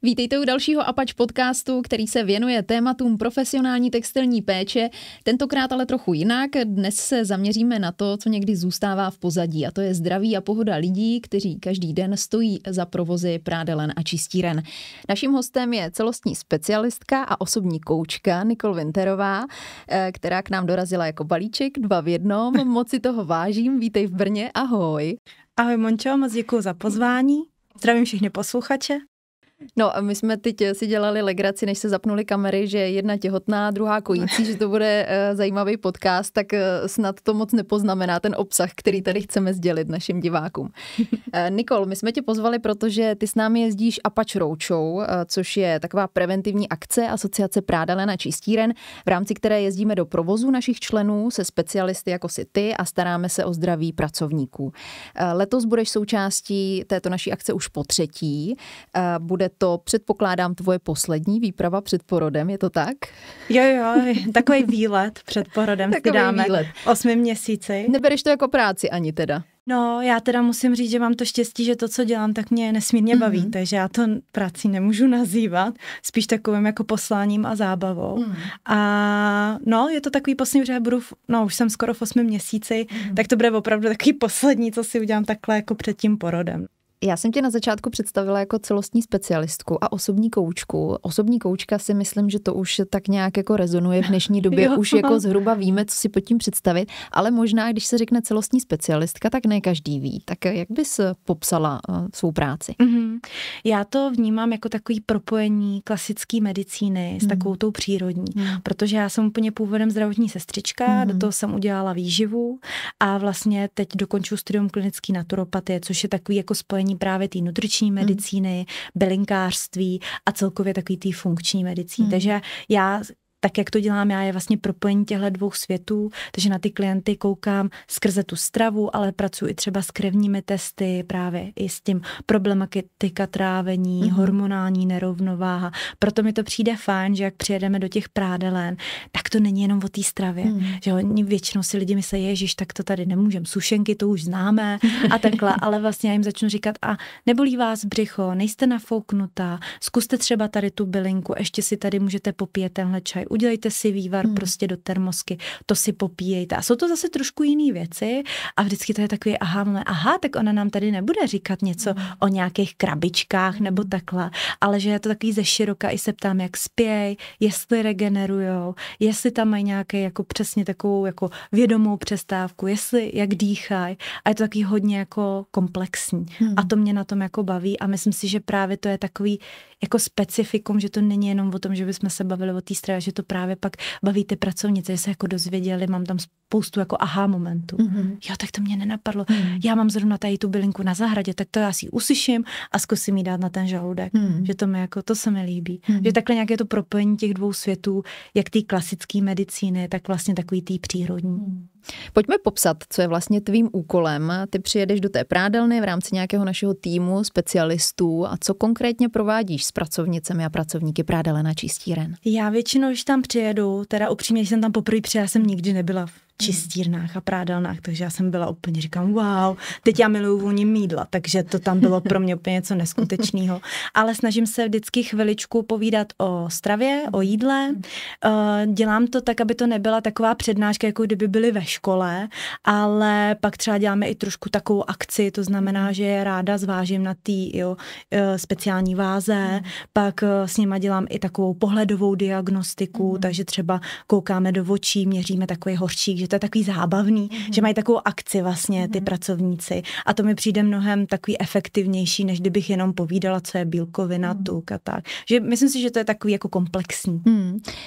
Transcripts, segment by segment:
Vítejte u dalšího Apač podcastu, který se věnuje tématům profesionální textilní péče, tentokrát ale trochu jinak. Dnes se zaměříme na to, co někdy zůstává v pozadí, a to je zdraví a pohoda lidí, kteří každý den stojí za provozy prádelen a čistíren. Naším hostem je celostní specialistka a osobní koučka Nicole Winterová, která k nám dorazila jako balíček 2 v 1. Moc si toho vážím, vítej v Brně, ahoj. Ahoj Mončo, moc děkuji za pozvání, zdravím všechny posluchače. No a my jsme teď si dělali legraci, než se zapnuly kamery, že jedna těhotná, druhá kojící, že to bude zajímavý podcast, tak snad to moc nepoznamená ten obsah, který tady chceme sdělit našim divákům. Nicole, my jsme tě pozvali, protože ty s námi jezdíš Apač Roadshow, což je taková preventivní akce Asociace prádelen a čistíren, v rámci které jezdíme do provozu našich členů se specialisty jako si ty a staráme se o zdraví pracovníků. Letos budeš součástí této naší akce už po 3. Bude to, předpokládám, tvoje poslední výprava před porodem, je to tak? Jo, takový výlet před porodem si dáme. Výlet. 8 měsíci. Nebereš to jako práci ani teda? No, já teda musím říct, že mám to štěstí, že to, co dělám, tak mě nesmírně baví, takže já to prací nemůžu nazývat, spíš takovým jako posláním a zábavou. A no, je to takový poslední, že už jsem skoro v 8 měsíci, tak to bude opravdu takový poslední, co si udělám takhle jako před tím porodem. Já jsem tě na začátku představila jako celostní specialistku a osobní koučku. Osobní koučka si myslím, že to už tak nějak jako rezonuje v dnešní době. Už jako zhruba víme, co si pod tím představit, ale možná, když se řekne celostní specialistka, tak ne každý ví. Tak jak bys popsala svou práci? Já to vnímám jako takový propojení klasické medicíny s takovou tou přírodní, protože já jsem úplně původem zdravotní sestřička, do toho jsem udělala výživu a vlastně teď dokončuji studium klinické naturopatie, což je takový jako spojení právě té nutriční medicíny, bylinkářství a celkově takový té funkční medicíny. Takže já tak, jak to dělám já, je vlastně propojení těchto 2 světů, takže na ty klienty koukám skrze tu stravu, ale pracuji i třeba s krevními testy, právě i s tím problematika trávení, hormonální nerovnováha. Proto mi to přijde fajn, že jak přijedeme do těch prádelen, tak to není jenom o té stravě. Že oni většinou si lidi myslí, ježiš, tak to tady nemůžeme, sušenky to už známe a takhle, ale vlastně já jim začnu říkat, a nebolí vás břicho, nejste nafouknutá, zkuste třeba tady tu bylinku, ještě si tady můžete popít tenhle čaj. Udělejte si vývar prostě do termosky, to si popíjejte. A jsou to zase trošku jiné věci a vždycky to je takový tak ona nám tady nebude říkat něco o nějakých krabičkách nebo takhle, ale že je to takový ze široka, i se ptám, jak spěj, jestli regenerujou, jestli tam mají nějaké jako přesně takovou jako vědomou přestávku, jestli jak dýchají. A je to takový hodně jako komplexní. A to mě na tom jako baví a myslím si, že právě to je takový jako specifikum, že to není jenom o tom, že bychom se bavili o té stravě, že to právě pak baví ty pracovnice, že se jako dozvěděli, mám tam spoustu jako aha momentů. Jo, tak to mě nenapadlo. Já mám zrovna tady tu bylinku na zahradě, tak to já si ji usyším a zkusím jí dát na ten žaludek. Že to mi jako, to se mi líbí. Že takhle nějaké to propojení těch 2 světů, jak té klasické medicíny, tak vlastně takový té přírodní. Pojďme popsat, co je vlastně tvým úkolem. Ty přijedeš do té prádelny v rámci nějakého našeho týmu specialistů a co konkrétně provádíš s pracovnicemi a pracovníky prádelen a čistíren? Já většinou, když tam přijedu, teda upřímně, když jsem tam poprvé přijela, jsem nikdy nebyla v čistírnách a prádelnách, takže já jsem byla úplně, říkám, wow, teď já miluju vůni mýdla, takže to tam bylo pro mě úplně něco neskutečného. Ale snažím se vždycky chviličku povídat o stravě, o jídle. Dělám to tak, aby to nebyla taková přednáška, jako kdyby byly ve škole, ale pak třeba děláme i trošku takovou akci, to znamená, že je ráda zvážím na té speciální váze, pak s nima dělám i takovou pohledovou diagnostiku, takže třeba koukáme do očí, měříme takový horčík, že to je takový zábavný, že mají takovou akci vlastně ty pracovníci a to mi přijde mnohem takový efektivnější, než kdybych jenom povídala, co je bílkovina, tuk a tak. Že myslím si, že to je takový jako komplexní.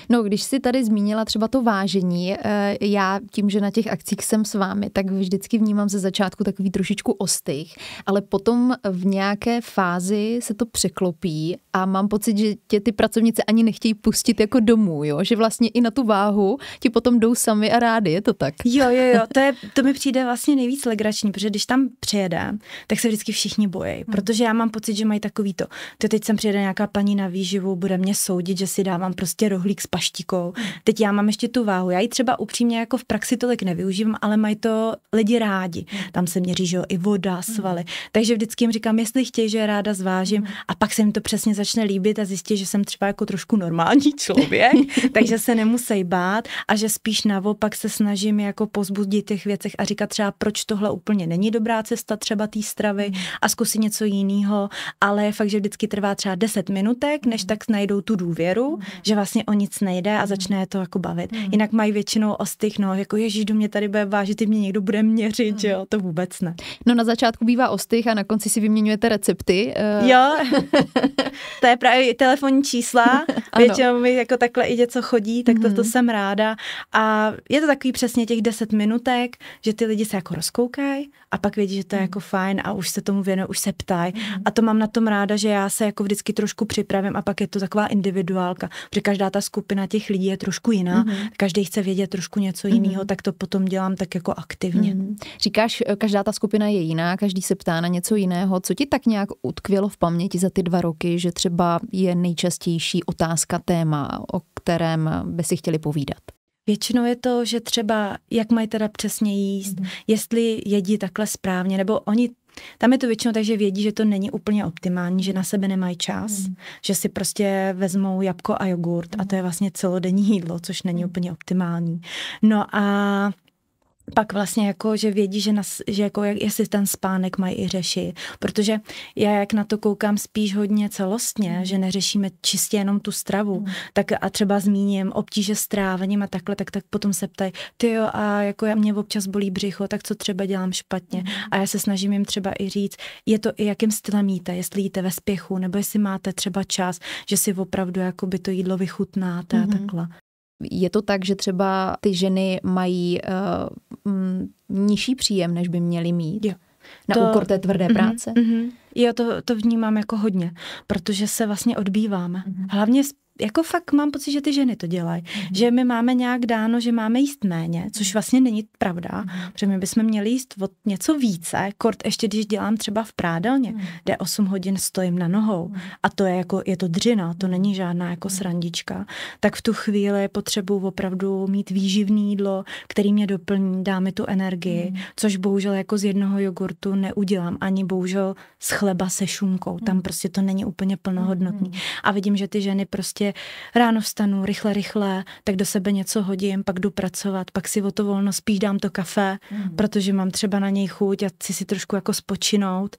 No, když si tady zmínila třeba to vážení, já tím, že na těch akcích jsem s vámi, tak vždycky vnímám ze začátku takový trošičku ostych, ale potom v nějaké fázi se to překlopí a mám pocit, že tě ty pracovnice ani nechtějí pustit jako domů, jo? Že vlastně i na tu váhu ti potom jdou sami a rádi, je to to tak? Jo, to mi přijde vlastně nejvíc legrační, protože když tam přijedem, tak se vždycky všichni bojí, protože já mám pocit, že mají takový to teď sem přijede nějaká paní na výživu, bude mě soudit, že si dávám prostě rohlík s paštikou. Teď já mám ještě tu váhu. Já ji třeba upřímně jako v praxi tolik nevyužívám, ale mají to lidi rádi. Tam se měří, že jo, i voda, svaly. Takže vždycky jim říkám, jestli chtějí, že je ráda zvážím, a pak se jim to přesně začne líbit a zjistí, že jsem třeba jako trošku normální člověk, takže se nemusí bát a že spíš naopak se snažím jako pozbudit těch věcech a říkat třeba, proč tohle úplně není dobrá cesta třeba té stravy a zkusit něco jiného, ale je fakt, že vždycky trvá třeba 10 minutek, než tak najdou tu důvěru, že vlastně o nic nejde a začne je to jako bavit. Jinak mají většinou ostych, no, jako ježíš, do mě tady bude vážit, ty mě někdo bude měřit, že jo, to vůbec ne. No na začátku bývá ostych a na konci si vyměňujete recepty. Jo, to je právě telefonní čísla, většinou mi jako takhle i něco chodí, tak to jsem ráda a je to takový přesně těch 10 minutek, že ty lidi se jako rozkoukají a pak vědí, že to je jako fajn a už se tomu věnují, už se ptají a to mám na tom ráda, že já se jako vždycky trošku připravím a pak je to taková individuálka, protože každá ta skupina těch lidí je trošku jiná, každý chce vědět trošku něco jiného, tak to potom dělám tak jako aktivně. Říkáš, každá ta skupina je jiná, každý se ptá na něco jiného. Co ti tak nějak utkvělo v paměti za ty 2 roky, že třeba je nejčastější otázka, téma, o kterém by si chtěli povídat? Většinou je to, že třeba jak mají teda přesně jíst, jestli jedí takhle správně, nebo oni tam je to většinou tak, že vědí, že to není úplně optimální, že na sebe nemají čas, že si prostě vezmou jabko a jogurt a to je vlastně celodenní jídlo, což není úplně optimální. No a pak vlastně jako, že vědí, že jako jestli ten spánek mají i řešit, protože já jak na to koukám spíš hodně celostně, že neřešíme čistě jenom tu stravu, tak a třeba zmíním obtíže s trávením a takhle, tak potom se ptají, tyjo, a jako mě občas bolí břicho, tak co třeba dělám špatně a já se snažím jim třeba i říct, je to i jakým stylem jíte, jestli jíte ve spěchu, nebo jestli máte třeba čas, že si opravdu jakoby to jídlo vychutnáte a takhle. Je to tak, že třeba ty ženy mají nižší příjem, než by měly mít? Jo. Na úkor té tvrdé práce? Jo, to vnímám jako hodně, protože se vlastně odbýváme. Hlavně jako fakt mám pocit, že ty ženy to dělají. Že my máme nějak dáno, že máme jíst méně, což vlastně není pravda, protože my bychom měli jíst od něco více, kort ještě když dělám třeba v prádelně, kde 8 hodin stojím na nohou a to je jako, je to dřina, to není žádná jako srandička, tak v tu chvíli potřebuji opravdu mít výživný jídlo, který mě doplní, dá mi tu energii, což bohužel jako z jednoho jogurtu neudělám, ani bohužel z chleba se šunkou, tam prostě to není úplně plnohodnotný. A vidím, že ty ženy prostě ráno vstanu, rychle, tak do sebe něco hodím, pak jdu pracovat, pak si o to volno spíš dám to kafe, protože mám třeba na něj chuť a chci si trošku jako spočinout.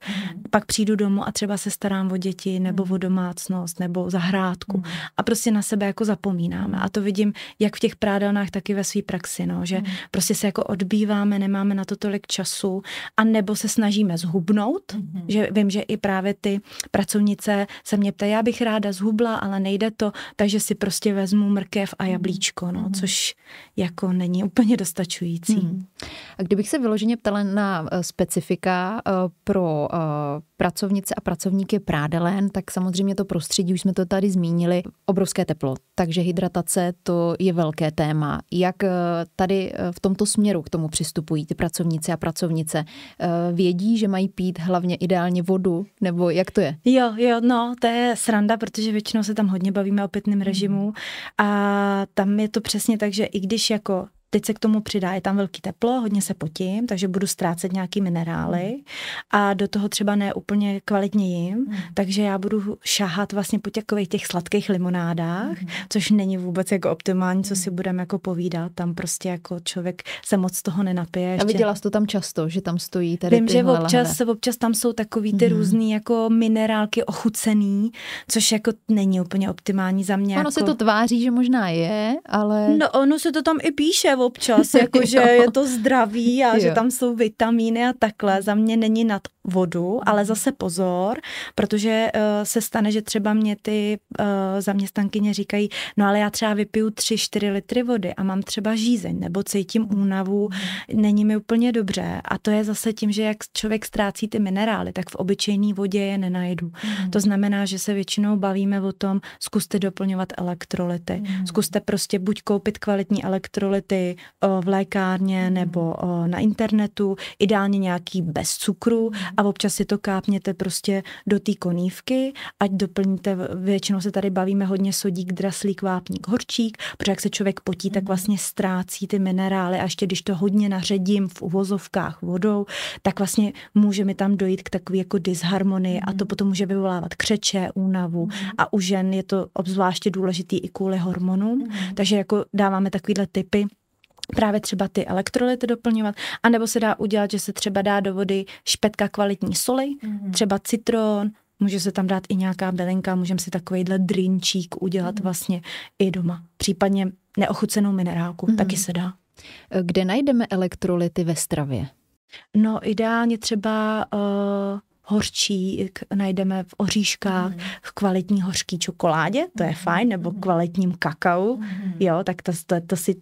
Pak přijdu domů a třeba se starám o děti, nebo o domácnost, nebo zahrádku. A prostě na sebe jako zapomínáme. A to vidím jak v těch prádelnách, tak i ve své praxi, no, že prostě se jako odbýváme, nemáme na to tolik času, a nebo se snažíme zhubnout, že vím, že i právě ty pracovnice se mě ptají, já bych ráda zhubla, ale nejde to, takže si prostě vezmu mrkev a jablíčko, no, což jako není úplně dostačující. A kdybych se vyloženě ptala na specifika pro pracovnice a pracovníky prádelen, tak samozřejmě to prostředí, už jsme to tady zmínili, obrovské teplo, takže hydratace to je velké téma. Jak tady v tomto směru k tomu přistupují ty pracovníci a pracovnice? Vědí, že mají pít hlavně ideálně vodu, nebo jak to je? Jo, no, to je sranda, protože většinou se tam hodně bavíme o pitném režimu a tam je to přesně tak, že i když jako teď se k tomu přidá, je tam velký teplo, hodně se potím, takže budu ztrácet nějaký minerály a do toho třeba ne úplně kvalitně jim, takže já budu šáhat vlastně po těch sladkých limonádách, což není vůbec jako optimální, co si budeme jako povídat, tam prostě jako člověk se moc toho nenapije. Ještě. A viděla jsi to tam často, že tam stojí tady vím, že občas tam jsou takový ty různý jako minerálky ochucený, což jako není úplně optimální za mě. Ono se to tváří, že možná je, ale... No ono se to tam i píše občas, jakože je to zdraví a že tam jsou vitamíny a takhle. Za mě není nad vodu, ale zase pozor, protože se stane, že třeba mě ty zaměstnankyně říkají, no ale já třeba vypiju 3-4 litry vody a mám třeba žízeň, nebo cítím únavu, není mi úplně dobře. A to je zase tím, že jak člověk ztrácí ty minerály, tak v obyčejné vodě je nenajdu. To znamená, že se většinou bavíme o tom, zkuste doplňovat elektrolyty. Zkuste prostě buď koupit kvalitní elektrolyty kupovali v lékárně nebo na internetu, ideálně nějaký bez cukru a občas si to kápněte prostě do té konívky, ať doplníte, většinou se tady bavíme hodně sodík, draslík, vápník, horčík, protože jak se člověk potí, tak vlastně ztrácí ty minerály a ještě když to hodně naředím v uvozovkách vodou, tak vlastně může mi tam dojít k takové jako disharmonii a to potom může vyvolávat křeče, únavu a u žen je to obzvláště důležitý i kvůli hormonům, takže jako dáváme takovýhle tipy, právě třeba ty elektrolyty doplňovat, anebo se dá udělat, že se třeba dá do vody špetka kvalitní soli, třeba citron, může se tam dát i nějaká bylinka, můžeme si takovejhle drinčík udělat vlastně i doma. Případně neochucenou minerálku, taky se dá. Kde najdeme elektrolyty ve stravě? No ideálně třeba hořčík najdeme v oříškách, v kvalitní hořký čokoládě, to je fajn, nebo kvalitním kakao, jo, tak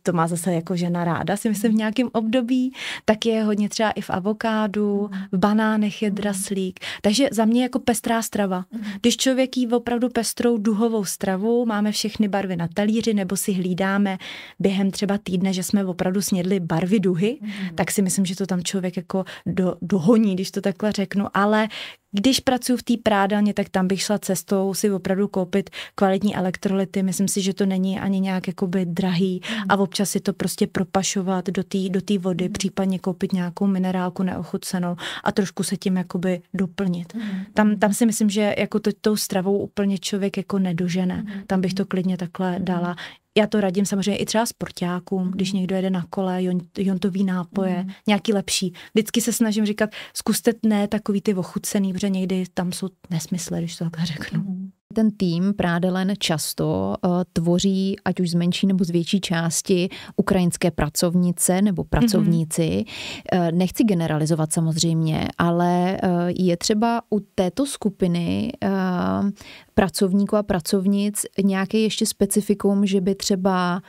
to má zase jako žena ráda, si myslím v nějakém období, tak je hodně třeba i v avokádu, v banánech je draslík, takže za mě jako pestrá strava. Když člověk jí opravdu pestrou duhovou stravu, máme všechny barvy na talíři, nebo si hlídáme během třeba týdne, že jsme opravdu snědli barvy duhy, tak si myslím, že to tam člověk jako dohoní, když to takhle řeknu, ale když pracuji v té prádelně, tak tam bych šla cestou si opravdu koupit kvalitní elektrolyty. Myslím si, že to není ani nějak jakoby drahý a občas si to prostě propašovat do té vody, případně koupit nějakou minerálku neochucenou a trošku se tím jakoby doplnit. Tam si myslím, že jako tou stravou úplně člověk jako nedožene. Tam bych to klidně takhle dala. Já to radím samozřejmě i třeba sportákům, když někdo jede na kole, jontový nápoje, nějaký lepší. Vždycky se snažím říkat, zkuste ne takový ty ochucený, protože někdy tam jsou nesmysly, když to takhle řeknu. Ten tým Prádelen často tvoří, ať už z menší nebo z větší části, ukrajinské pracovnice nebo pracovníci. Nechci generalizovat samozřejmě, ale je třeba u této skupiny pracovníků a pracovnic nějaké ještě specifikum, že by třeba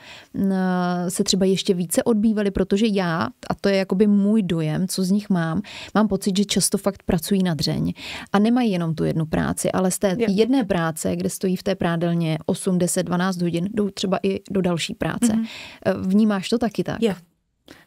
se třeba ještě více odbývali, protože já, a to je jakoby můj dojem, co z nich mám pocit, že často fakt pracují na dřeň a nemají jenom tu jednu práci, ale z té jedné práce, kde stojí v té prádelně 8, 10, 12 hodin, jdou třeba i do další práce. Vnímáš to taky tak? Je.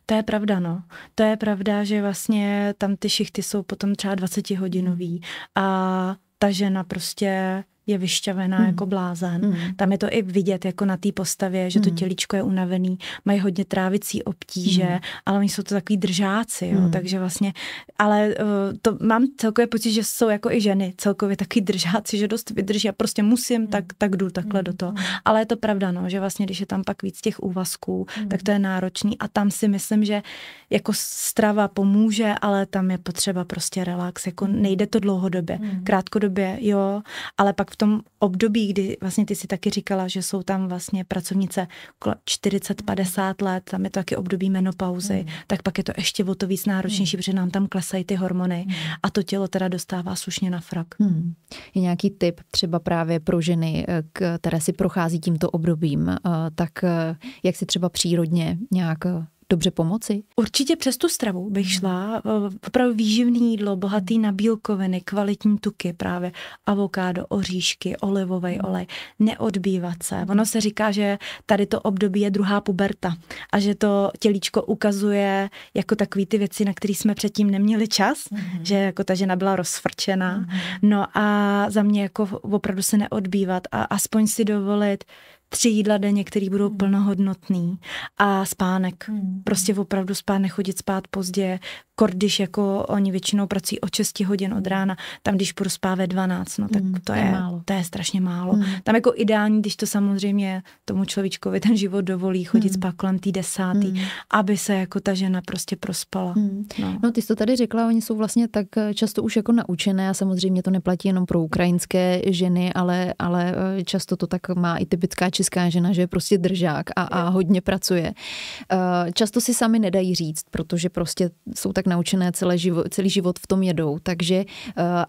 To je pravda, no. To je pravda, že vlastně tam ty šichty jsou potom třeba 20hodinový a ta žena prostě je vyšťavená jako blázen. Tam je to i vidět jako na té postavě, že to tělíčko je unavený, mají hodně trávicí obtíže, ale oni jsou to takový držáci, jo, takže vlastně, ale to mám celkově pocit, že jsou jako i ženy celkově takový držáci, že dost vydrží a prostě musím, tak jdu takhle do toho. Ale je to pravda, no, že vlastně, když je tam pak víc těch úvazků, tak to je náročný a tam si myslím, že jako strava pomůže, ale tam je potřeba prostě relax, jako nejde to dlouhodobě, krátkodobě, jo, ale pak v tom období, kdy vlastně ty si taky říkala, že jsou tam vlastně pracovnice 40-50 let, tam je to taky období menopauzy, tak pak je to ještě o to víc náročnější, protože nám tam klesají ty hormony a to tělo teda dostává slušně na frak. Je nějaký tip třeba právě pro ženy, které si prochází tímto obdobím, tak jak si třeba přírodně nějak dobře pomoci? Určitě přes tu stravu bych šla. Opravdu výživný jídlo, bohatý na bílkoviny, kvalitní tuky, právě avokádo, oříšky, olivový olej, neodbývat se. Ono se říká, že tady to období je druhá puberta a že to tělíčko ukazuje jako takový ty věci, na které jsme předtím neměli čas, že jako ta žena byla rozfrčená. No a za mě jako opravdu se neodbývat a aspoň si dovolit 3 jídla denně, které budou plnohodnotný a spánek. Prostě opravdu spát, nechodit spát pozdě, když jako oni většinou pracují od 6 hodin od rána, tam když půjdu spát ve 12, no tak to je strašně málo. Tam jako ideální, když to samozřejmě tomu človíčkovi ten život dovolí chodit spát kolem té 10, aby se jako ta žena prostě prospala. No ty jsi to tady řekla, oni jsou vlastně tak často už jako naučené a samozřejmě to neplatí jenom pro ukrajinské ženy, ale často to tak má i typická česká žena, že je prostě držák a hodně pracuje. Často si sami nedají říct, protože prostě jsou tak naučené celý život v tom jedou, takže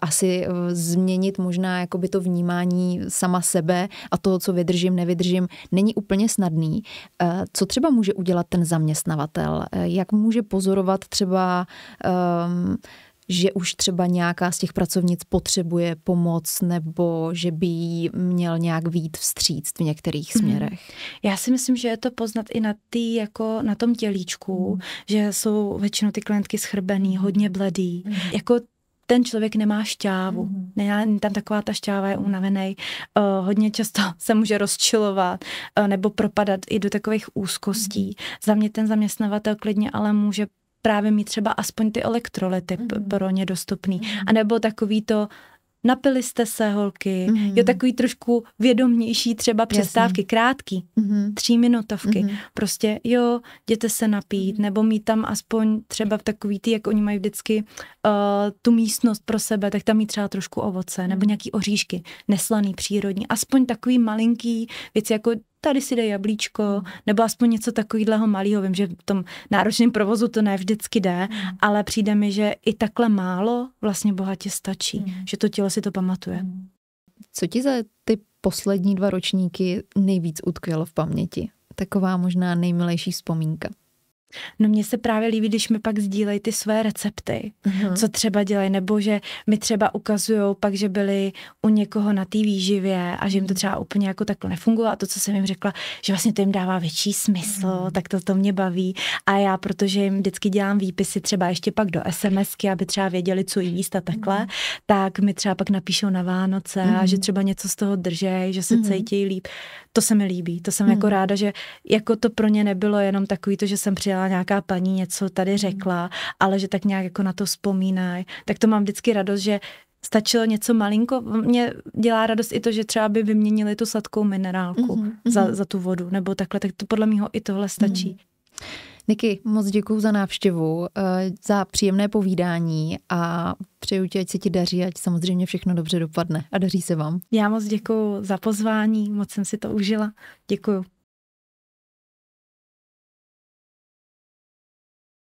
asi změnit možná jakoby to vnímání sama sebe a toho, co vydržím, nevydržím, není úplně snadný. Co třeba může udělat ten zaměstnavatel? Jak může pozorovat třeba že už třeba nějaká z těch pracovnic potřebuje pomoc nebo že by jí měl nějak vyjít vstříc v některých směrech? Já si myslím, že je to poznat i jako na tom tělíčku, že jsou většinou ty klientky schrbený, hodně bledý. Jako ten člověk nemá šťávu. Není tam taková ta šťáva, je unavený. Hodně často se může rozčilovat nebo propadat i do takových úzkostí. Za mě ten zaměstnavatel klidně ale může právě mít třeba aspoň ty elektrolyty pro ně dostupný. A nebo takový to, napili jste se, holky, jo, takový trošku vědomější třeba přestávky, krátký, 3minutovky, prostě jo, jděte se napít, nebo mít tam aspoň třeba v takový ty, jak oni mají vždycky tu místnost pro sebe, tak tam mít třeba trošku ovoce, nebo nějaký oříšky, neslaný, přírodní, aspoň takový malinký věci, jako tady si dej jablíčko, nebo aspoň něco takového malého. Vím, že v tom náročném provozu to ne vždycky jde, ale přijde mi, že i takhle málo vlastně bohatě stačí, že to tělo si to pamatuje. Co ti za ty poslední 2 ročníky nejvíc utkvělo v paměti? Taková možná nejmilejší vzpomínka. No mně se právě líbí, když mi pak sdílejí ty své recepty, co třeba dělají, nebo že mi třeba ukazujou pak, že byli u někoho na té výživě a že jim to třeba úplně jako takhle nefungovalo a to, co jsem jim řekla, že vlastně to jim dává větší smysl, tak to mě baví a já, protože jim vždycky dělám výpisy třeba ještě pak do SMSky, aby třeba věděli, co jíst a takhle, tak mi třeba pak napíšou na Vánoce a že třeba něco z toho držej, že se cítí líp. To se mi líbí, to jsem jako ráda, že jako to pro ně nebylo jenom takový to, že jsem přijela nějaká paní něco tady řekla, ale že tak nějak jako na to vzpomínají. Tak to mám vždycky radost, že stačilo něco malinko. Mě dělá radost i to, že třeba by vyměnili tu sladkou minerálku za tu vodu, nebo takhle, tak to podle mého i tohle stačí. Niky, moc děkuju za návštěvu, za příjemné povídání a přeju ti, ať se ti daří, ať samozřejmě všechno dobře dopadne a daří se vám. Já moc děkuju za pozvání, moc jsem si to užila. Děkuju.